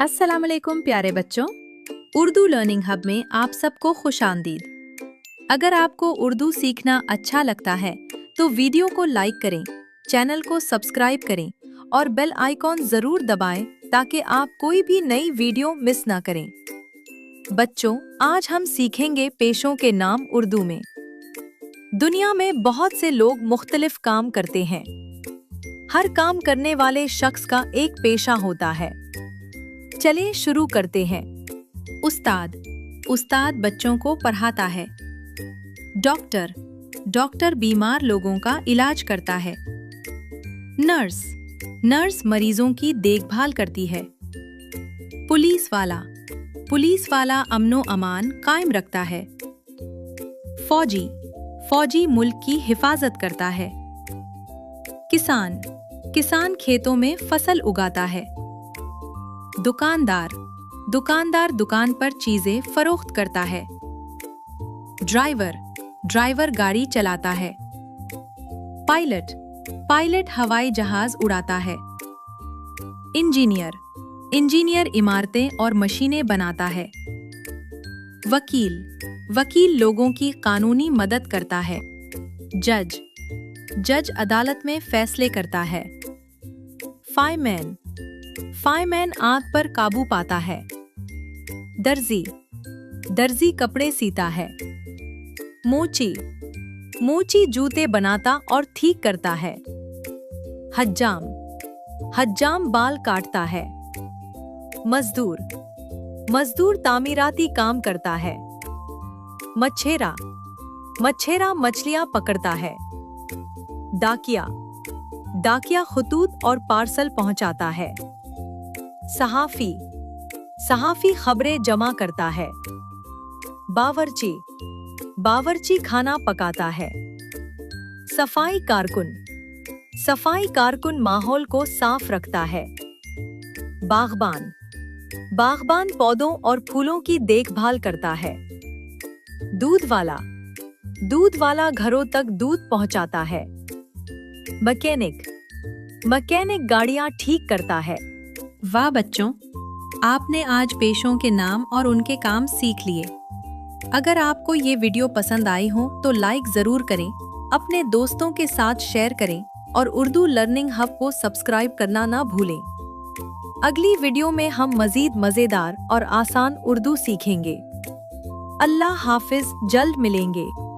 अस्सलाम वालेकुम प्यारे बच्चों। उर्दू लर्निंग हब में आप सबको खुशामदीद। अगर आपको उर्दू सीखना अच्छा लगता है तो वीडियो को लाइक करें, चैनल को सब्सक्राइब करें और बेल आइकॉन जरूर दबाएं ताकि आप कोई भी नई वीडियो मिस ना करें। बच्चों, आज हम सीखेंगे पेशों के नाम उर्दू में। दुनिया में बहुत से लोग मुख्तलिफ काम करते हैं। हर काम करने वाले शख्स का एक पेशा होता है। चलिए शुरू करते हैं। उस्ताद उस्ताद बच्चों को पढ़ाता है। डॉक्टर डॉक्टर बीमार लोगों का इलाज करता है। नर्स नर्स मरीजों की देखभाल करती है। पुलिस वाला अमनो अमान कायम रखता है। फौजी फौजी मुल्क की हिफाजत करता है। किसान किसान खेतों में फसल उगाता है। दुकानदार दुकानदार दुकान पर चीजें फरोख्त करता है। ड्राइवर गाड़ी चलाता है। पायलट हवाई जहाज उड़ाता है। इंजीनियर इमारतें और मशीनें बनाता है। वकील लोगों की कानूनी मदद करता है। जज अदालत में फैसले करता है। फायरमैन आग पर काबू पाता है। दर्जी कपड़े सीता है। मोची जूते बनाता और ठीक करता है। हज्जाम बाल काटता है। मजदूर तामीराती काम करता है। मच्छेरा मछलियां पकड़ता है। डाकिया खतूत और पार्सल पहुंचाता है। सहाफी खबरें जमा करता है। बावर्ची खाना पकाता है। सफाई कारकुन माहौल को साफ रखता है। बागबान पौधों और फूलों की देखभाल करता है। दूध वाला घरों तक दूध पहुंचाता है। मैकेनिक गाड़ियां ठीक करता है। वाह बच्चों, आपने आज पेशों के नाम और उनके काम सीख लिए। अगर आपको ये वीडियो पसंद आई हो तो लाइक जरूर करें, अपने दोस्तों के साथ शेयर करें और उर्दू लर्निंग हब को सब्सक्राइब करना ना भूलें। अगली वीडियो में हम मजीद मजेदार और आसान उर्दू सीखेंगे। अल्लाह हाफिज, जल्द मिलेंगे।